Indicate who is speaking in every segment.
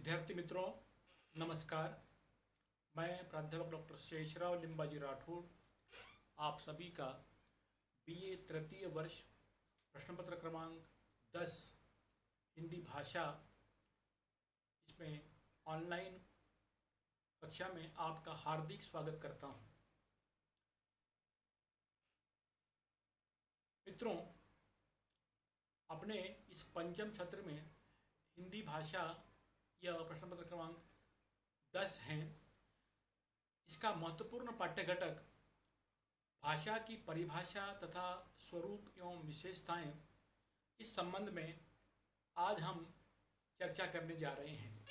Speaker 1: विद्यार्थी मित्रों, नमस्कार। मैं प्राध्यापक डॉक्टर शेषराव लिंबाजी राठौड़ आप सभी का बीए तृतीय वर्ष प्रश्न पत्र क्रमांक 10 हिंदी भाषा इसमें ऑनलाइन कक्षा में आपका हार्दिक स्वागत करता हूं। मित्रों, अपने इस पंचम सत्र में हिंदी भाषा यह प्रश्न पत्र क्रमांक 10 हैं। इसका महत्वपूर्ण पाठ्य घटक भाषा की परिभाषा तथा स्वरूप एवं विशेषताएं, इस संबंध में आज हम चर्चा करने जा रहे हैं।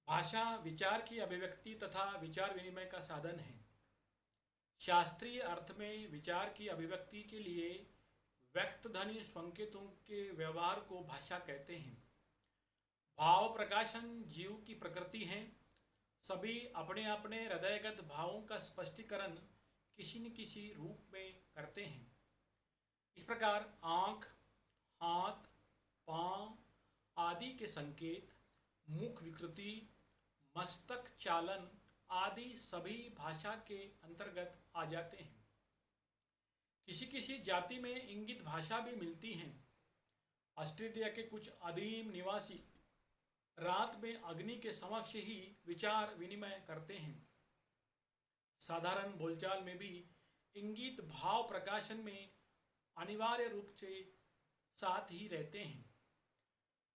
Speaker 1: भाषा विचार की अभिव्यक्ति तथा विचार विनिमय का साधन है। शास्त्रीय अर्थ में विचार की अभिव्यक्ति के लिए व्यक्त ध्वनि संकेतों के व्यवहार को भाषा कहते हैं। भाव प्रकाशन जीव की प्रकृति है। सभी अपने अपने हृदयगत भावों का स्पष्टीकरण किसी न किसी रूप में करते हैं। इस प्रकार आँख, हाथ, पाँव आदि के संकेत, मुख विकृति, मस्तक चालन आदि सभी भाषा के अंतर्गत आ जाते हैं। किसी किसी जाति में इंगित भाषा भी मिलती हैं। ऑस्ट्रेलिया के कुछ आदिम निवासी रात में अग्नि के समक्ष ही विचार विनिमय करते हैं। साधारण बोलचाल में भी इंगित भाव प्रकाशन में अनिवार्य रूप से साथ ही रहते हैं।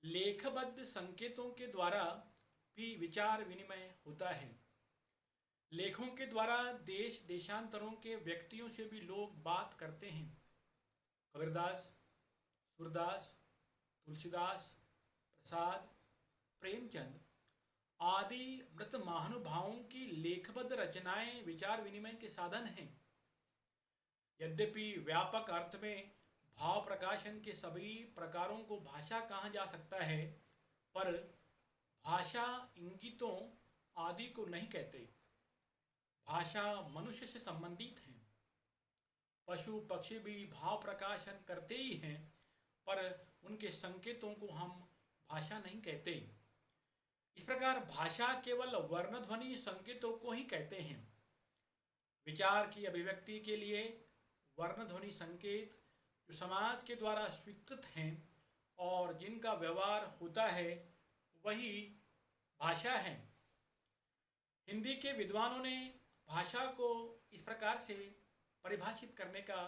Speaker 1: लेखबद्ध संकेतों के द्वारा भी विचार विनिमय होता है। लेखों के द्वारा देश देशांतरों के व्यक्तियों से भी लोग बात करते हैं। कबीरदास, सूरदास, तुलसीदास, प्रसाद, प्रेमचंद आदि मृत महानुभावों की लेखबद्ध रचनाएं विचार विनिमय के साधन हैं। यद्यपि व्यापक अर्थ में भाव प्रकाशन के सभी प्रकारों को भाषा कहा जा सकता है, पर भाषा इंगितों आदि को नहीं कहते। भाषा मनुष्य से संबंधित है। पशु पक्षी भी भाव प्रकाशन करते ही हैं, पर उनके संकेतों को हम भाषा नहीं कहते। इस प्रकार भाषा केवल वर्ण ध्वनि संकेतों को ही कहते हैं। विचार की अभिव्यक्ति के लिए वर्ण ध्वनि संकेत जो समाज के द्वारा स्वीकृत हैं और जिनका व्यवहार होता है, वही भाषा है। हिंदी के विद्वानों ने भाषा को इस प्रकार से परिभाषित करने का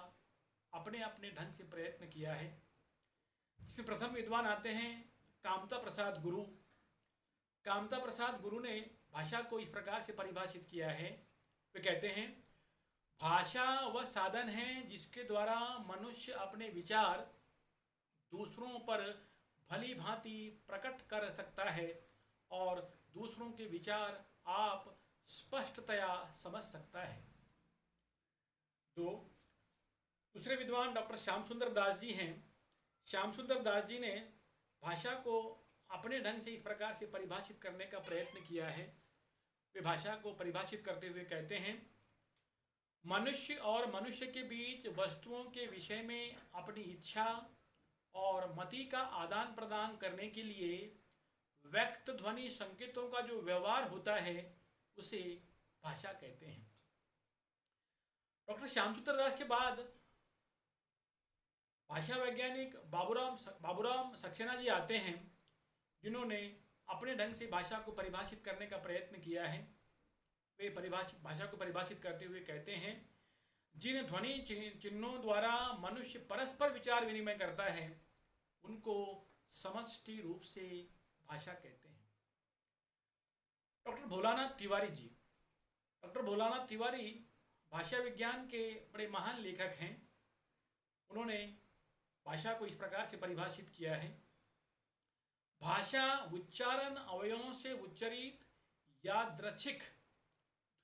Speaker 1: अपने अपने ढंग से प्रयत्न किया है। इसमें प्रथम विद्वान आते हैं कामता प्रसाद गुरु। कामता प्रसाद गुरु ने भाषा को इस प्रकार से परिभाषित किया है। वे कहते हैं, भाषा वह साधन है जिसके द्वारा मनुष्य अपने विचार दूसरों पर भली भांति प्रकट कर सकता है और दूसरों के विचार आप स्पष्टतया समझ सकता है। दूसरे विद्वान डॉक्टर श्याम सुंदर दास जी हैं। श्याम सुंदर दास जी ने भाषा को अपने ढंग से इस प्रकार से परिभाषित करने का प्रयत्न किया है। वे भाषा को परिभाषित करते हुए कहते हैं, मनुष्य और मनुष्य के बीच वस्तुओं के विषय में अपनी इच्छा और मति का आदान प्रदान करने के लिए व्यक्त ध्वनि संकेतों का जो व्यवहार होता है, उसे भाषा कहते हैं। डॉक्टर श्याम सुंदर दास के बाद भाषा वैज्ञानिक बाबूराम सक्सेना जी आते हैं, जिन्होंने अपने ढंग से भाषा को परिभाषित करने का प्रयत्न किया है। वे भाषा को परिभाषित करते हुए कहते हैं, जिन ध्वनि चिन्हों द्वारा मनुष्य परस्पर विचार विनिमय करता है, उनको समष्टि रूप से भाषा कहते हैं। डॉक्टर भोलानाथ तिवारी जी। डॉक्टर भोलानाथ तिवारी भाषा विज्ञान के बड़े महान लेखक हैं। उन्होंने भाषा को इस प्रकार से परिभाषित किया है, भाषा उच्चारण अवयवों से उच्चरित यादृच्छिक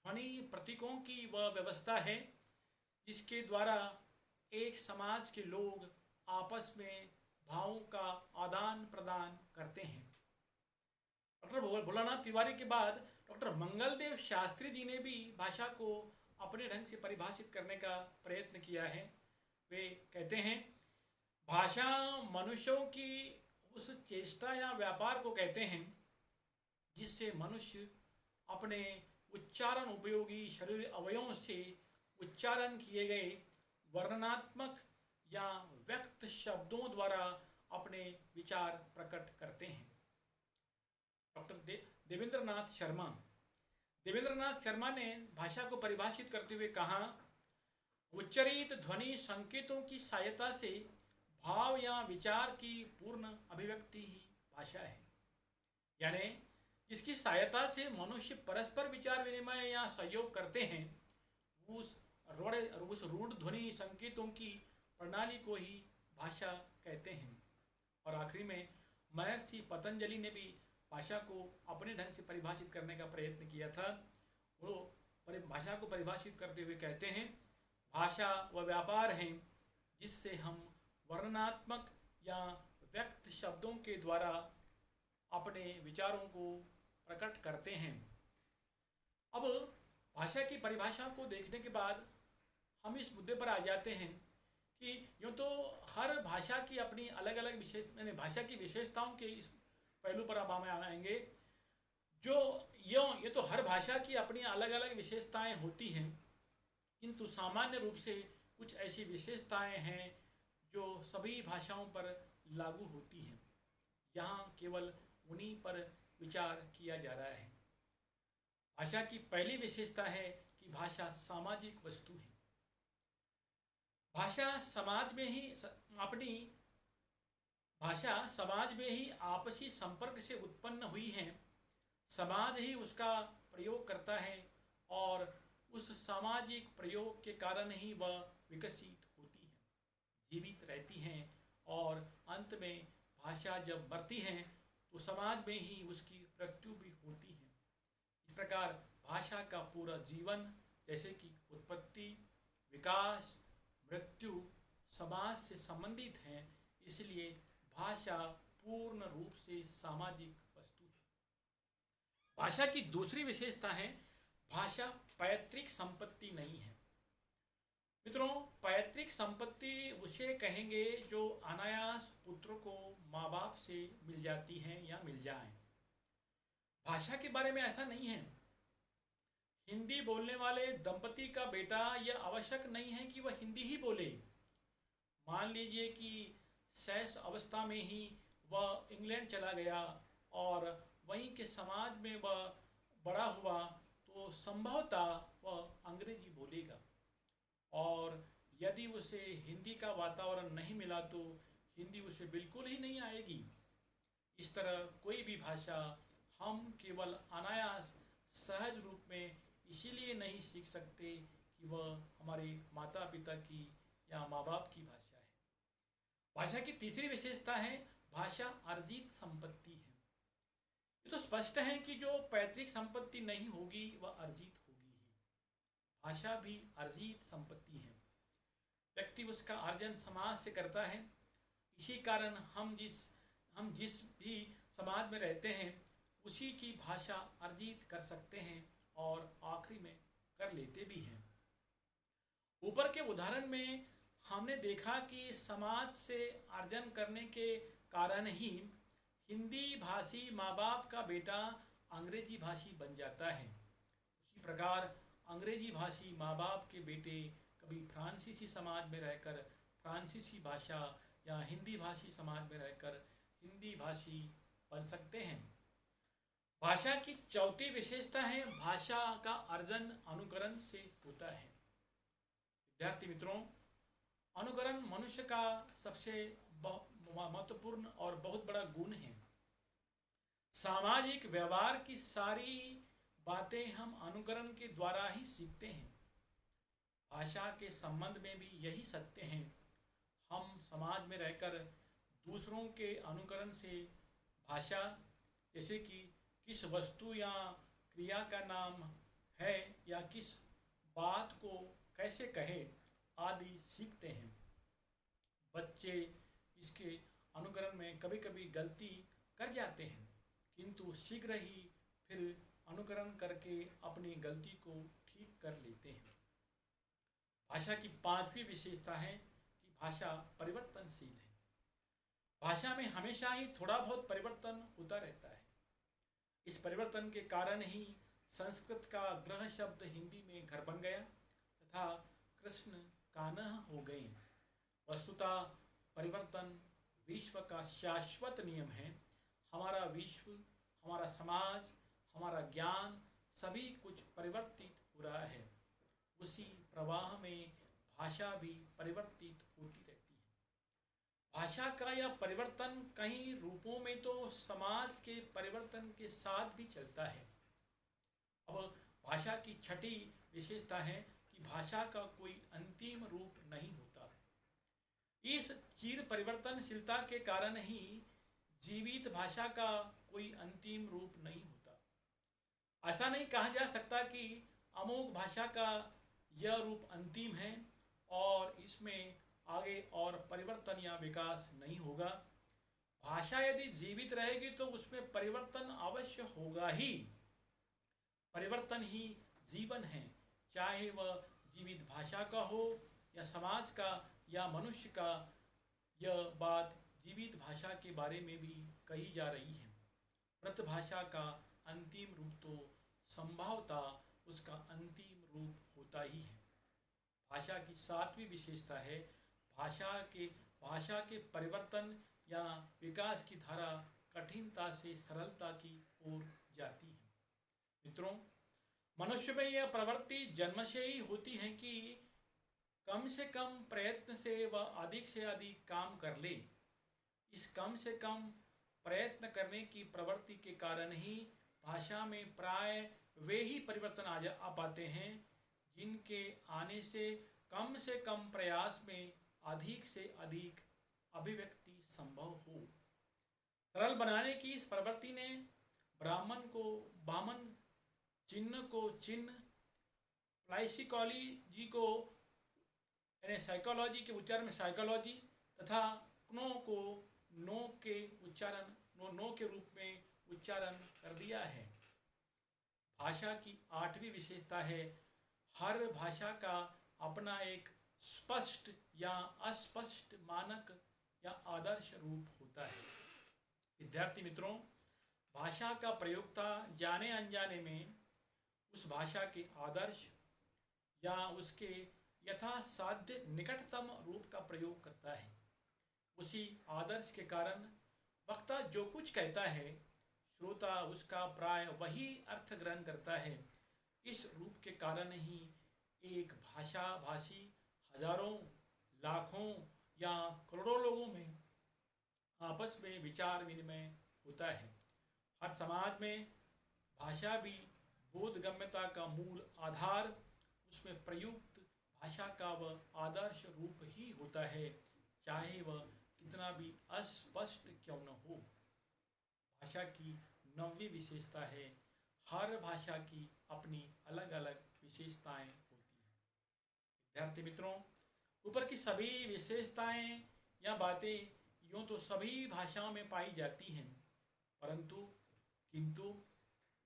Speaker 1: ध्वनि प्रतीकों की वह व्यवस्था है जिसके द्वारा एक समाज के लोग आपस में भावों का आदान प्रदान करते हैं। डॉक्टर भोलानाथ तिवारी के बाद डॉक्टर मंगलदेव शास्त्री जी ने भी भाषा को अपने ढंग से परिभाषित करने का प्रयत्न किया है। वे कहते हैं, भाषा मनुष्यों की उस चेष्टा या व्यापार को कहते हैं जिससे मनुष्य अपने उच्चारण उपयोगी शरीर अवयवों से उच्चारण किए गए वर्णनात्मक या व्यक्त शब्दों द्वारा अपने विचार प्रकट करते हैं। डॉक्टर देवेंद्रनाथ शर्मा देवेंद्रनाथ शर्मा ने भाषा को परिभाषित करते हुए कहा, उच्चरित ध्वनि संकेतों की सहायता से भाव या विचार की पूर्ण अभिव्यक्ति ही भाषा है। यानी जिसकी सहायता से मनुष्य परस्पर विचार विनिमय या सहयोग करते हैं, उस रूढ़ ध्वनि संकेतों की प्रणाली को ही भाषा कहते हैं। और आखिरी में महर्षि पतंजलि ने भी भाषा को अपने ढंग से परिभाषित करने का प्रयत्न किया था। वो भाषा को परिभाषित करते हुए कहते हैं, भाषा वह व्यापार है जिससे हम वर्णनात्मक या व्यक्त शब्दों के द्वारा अपने विचारों को प्रकट करते हैं। अब भाषा की परिभाषा को देखने के बाद हम इस मुद्दे पर आ जाते हैं कि यूँ तो हर भाषा की अपनी अलग अलग भाषा की विशेषताओं के इस पहलू पर अब हम आएंगे। जो ये तो हर भाषा की अपनी अलग अलग विशेषताएं होती हैं, किंतु सामान्य रूप से कुछ ऐसी विशेषताएं हैं जो सभी भाषाओं पर लागू होती हैं। यहाँ केवल उन्हीं पर विचार किया जा रहा है। भाषा की पहली विशेषता है कि भाषा सामाजिक वस्तु है। भाषा समाज में ही आपसी संपर्क से उत्पन्न हुई है। समाज ही उसका प्रयोग करता है और उस सामाजिक प्रयोग के कारण ही वह विकसित होती है, जीवित रहती हैं और अंत में भाषा जब मरती है तो समाज में ही उसकी मृत्यु भी होती है। इस प्रकार भाषा का पूरा जीवन, जैसे कि उत्पत्ति, विकास, मृत्यु समाज से संबंधित है। इसलिए भाषा पूर्ण रूप से सामाजिक वस्तु है। भाषा की दूसरी विशेषता है, भाषा पैतृक संपत्ति नहीं है। मित्रों, पैतृक संपत्ति उसे कहेंगे जो अनायास पुत्र को माँ बाप से मिल जाती है या मिल जाए। भाषा के बारे में ऐसा नहीं है। हिंदी बोलने वाले दंपति का बेटा यह आवश्यक नहीं है कि वह हिंदी ही बोले। मान लीजिए कि शैशव अवस्था में ही वह इंग्लैंड चला गया और वहीं के समाज में वह बड़ा हुआ, तो संभवतः वह अंग्रेजी बोलेगा। और यदि उसे हिंदी का वातावरण नहीं मिला तो हिंदी उसे बिल्कुल ही नहीं आएगी। इस तरह कोई भी भाषा हम केवल अनायास सहज रूप में इसीलिए नहीं सीख सकते कि वह हमारे माता पिता की या माँ बाप की भाषा है। भाषा की तीसरी विशेषता है, भाषा अर्जित संपत्ति है। ये तो स्पष्ट है कि जो पैतृक संपत्ति नहीं होगी वह अर्जित होगी ही। भाषा भी अर्जित संपत्ति है। व्यक्ति उसका अर्जन समाज से करता है। इसी कारण हम जिस भी समाज में रहते हैं उसी की भाषा अर्जित कर सकते हैं और आखिरी में कर लेते भी हैं। ऊपर के उदाहरण में हमने देखा कि समाज से अर्जन करने के कारण ही हिंदी भाषी माँ बाप का बेटा अंग्रेजी भाषी बन जाता है। उसी प्रकार अंग्रेजी भाषी माँ बाप के बेटे कभी फ्रांसीसी समाज में रहकर फ्रांसीसी भाषा या हिंदी भाषी समाज में रहकर हिंदी भाषी बन सकते हैं। भाषा की चौथी विशेषता है, भाषा का अर्जन अनुकरण से होता है। विद्यार्थी मित्रों, अनुकरण मनुष्य का सबसे महत्वपूर्ण और बहुत बड़ा गुण है। सामाजिक व्यवहार की सारी बातें हम अनुकरण के द्वारा ही सीखते हैं। भाषा के संबंध में भी यही सत्य है। हम समाज में रहकर दूसरों के अनुकरण से भाषा, जैसे कि किस वस्तु या क्रिया का नाम है या किस बात को कैसे कहे आदि सीखते हैं। बच्चे इसके अनुकरण में कभी कभी गलती कर जाते हैं, किंतु शीघ्र ही फिर अनुकरण करके अपनी गलती को ठीक कर लेते हैं। भाषा की पांचवी विशेषता है कि भाषा परिवर्तनशील है। भाषा में हमेशा ही थोड़ा बहुत परिवर्तन होता रहता है। इस परिवर्तन के कारण ही संस्कृत का ग्रह शब्द हिंदी में घर बन गया तथा कृष्ण कान्हा हो गए। वस्तुतः परिवर्तन विश्व का शाश्वत नियम है। हमारा विश्व, हमारा समाज, हमारा ज्ञान सभी कुछ परिवर्तित हो रहा है। उसी प्रवाह में भाषा भी परिवर्तित होती रहती है। भाषा का यह परिवर्तन कई रूपों में तो समाज के परिवर्तन के साथ भी चलता है। अब भाषा की छठी विशेषता है कि भाषा का कोई अंतिम रूप नहीं होता। इस चिर परिवर्तनशीलता के कारण ही जीवित भाषा का कोई अंतिम रूप नहीं होता। ऐसा नहीं कहा जा सकता कि अमोघ भाषा का यह रूप अंतिम है और इसमें आगे और परिवर्तन या विकास नहीं होगा। भाषा यदि जीवित रहेगी तो उसमें परिवर्तन अवश्य होगा ही। परिवर्तन ही जीवन है, चाहे वह जीवित भाषा का हो या समाज का या मनुष्य का। यह बात जीवित भाषा के बारे में भी कही जा रही है। मृत भाषा का अंतिम रूप तो संभवतः उसका अंतिम रूप होता ही है। भाषा की सातवीं विशेषता है भाषा के परिवर्तन या विकास की धारा कठिनता से सरलता की ओर जाती है। मित्रों, मनुष्य में यह प्रवृत्ति जन्म से ही होती है कि कम से कम प्रयत्न से वह अधिक से अधिक काम कर ले। इस कम से कम प्रयत्न करने की प्रवृत्ति के कारण ही भाषा में प्राय वे ही परिवर्तन आ पाते हैं जिनके आने से कम प्रयास में अधिक से अधिक अभिव्यक्ति संभव हो। सरल बनाने की इस प्रवृत्ति ने ब्राह्मण को बामन, चिन्ह को चिन्ह, प्लाइसिकोलॉजी को यानी साइकोलॉजी के उच्चारण में साइकोलॉजी तथा नो को नो के रूप में उच्चारण कर दिया है। भाषा की आठवीं विशेषता है हर भाषा का अपना एक स्पष्ट या अस्पष्ट मानक या आदर्श रूप होता है। विद्यार्थी मित्रों, भाषा का प्रयोक्ता जाने अनजाने में उस भाषा के आदर्श या उसके यथासाध्य निकटतम रूप का प्रयोग करता है। उसी आदर्श के कारण वक्ता जो कुछ कहता है, श्रोता उसका प्राय वही अर्थ ग्रहण करता है। इस रूप के कारण ही एक भाषा भाषी हजारों, लाखों या करोड़ों लोगों में आपस में विचार विनिमय होता है। हर समाज में भाषा भी बोधगम्यता का मूल आधार, उसमें प्रयुक्त भाषा का वह आदर्श रूप ही होता है, चाहे वह कितना भी अस्पष्ट क्यों न हो। भाषा की नवीं विशेषता है हर भाषा की अपनी अलग अलग विशेषताएं होती हैं। विद्यार्थी मित्रों, ऊपर की सभी विशेषताएं या बातें यूँ तो सभी भाषाओं में पाई जाती हैं, किंतु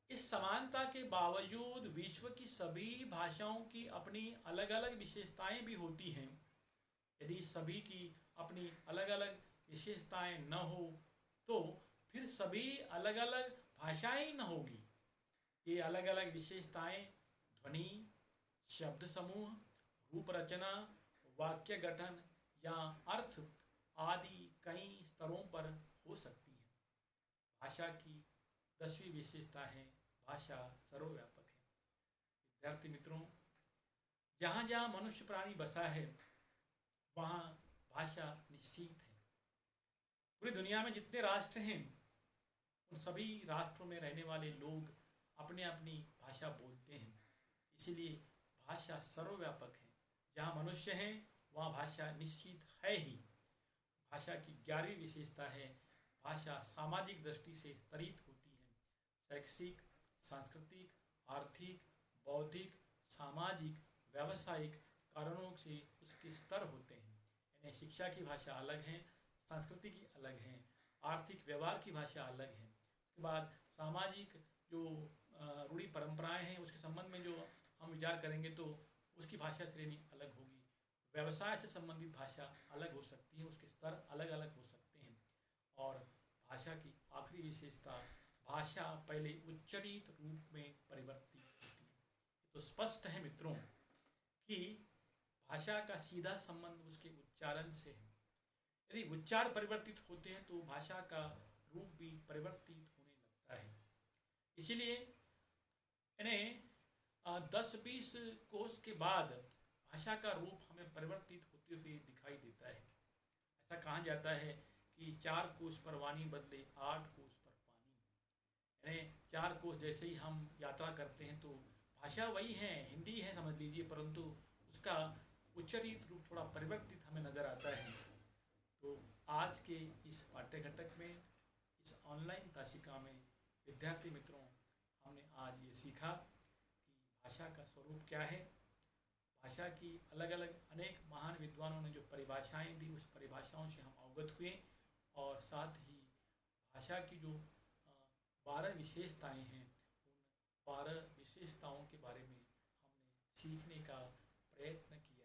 Speaker 1: इस समानता के बावजूद विश्व की सभी भाषाओं की अपनी अलग अलग विशेषताएं भी होती हैं। यदि सभी की अपनी अलग अलग विशेषताएं न हो तो फिर सभी अलग अलग भाषाएं ही न होगी। ये अलग अलग विशेषताएं ध्वनि, शब्द समूह, रूप रचना, वाक्य गठन या अर्थ आदि कई स्तरों पर हो सकती है। भाषा की 10वीं विशेषता है भाषा सर्वव्यापक है। विद्यार्थी मित्रों, जहाँ जहाँ मनुष्य प्राणी बसा है वहाँ भाषा निश्चित है। पूरी दुनिया में जितने राष्ट्र हैं उन सभी राष्ट्रों में रहने वाले लोग अपने अपनी भाषा बोलते हैं, इसीलिए भाषा सर्वव्यापक है। जहाँ मनुष्य हैं वहाँ भाषा निश्चित है ही। भाषा की 11वीं विशेषता है भाषा सामाजिक दृष्टि से स्तरित होती है। शैक्षिक, सांस्कृतिक, आर्थिक, बौद्धिक, सामाजिक, व्यावसायिक कारणों से उसके स्तर होते हैं। यानी शिक्षा की भाषा अलग है, संस्कृति की अलग है, आर्थिक व्यवहार की भाषा अलग है। उसके बाद सामाजिक जो रूढ़ी परंपराएं हैं उसके संबंध में जो हम विचार करेंगे तो उसकी भाषा श्रेणी अलग होगी। व्यवसाय से संबंधित भाषा अलग हो सकती है, उसके स्तर अलग अलग हो सकते हैं। और भाषा की आखिरी विशेषता, भाषा पहले उच्चरित रूप में परिवर्तित होती है। तो स्पष्ट है मित्रों कि भाषा का सीधा संबंध उसके उच्चारण से है। यदि उच्चार परिवर्तित होते हैं तो भाषा का रूप भी परिवर्तित होने लगता है। इसीलिए इन्हें 10-20 कोस के बाद भाषा का रूप हमें परिवर्तित होते हुए दिखाई देता है। ऐसा कहा जाता है कि 4 कोस पर वाणी बदले 8 कोस पर पानी। यानी 4 कोस जैसे ही हम यात्रा करते हैं तो भाषा वही है, हिंदी है समझ लीजिए, परंतु उसका उच्चरित रूप थोड़ा परिवर्तित हमें नज़र आता है। तो आज के इस पाठ्य घटक में, इस ऑनलाइन तासिका में विद्यार्थी मित्रों, हमने आज ये सीखा कि भाषा का स्वरूप क्या है। भाषा की अलग अलग अनेक महान विद्वानों ने जो परिभाषाएं दी, उस परिभाषाओं से हम अवगत हुए और साथ ही भाषा की जो 12 विशेषताएं हैं, उन 12 विशेषताओं के बारे में हमने सीखने का प्रयत्न किया।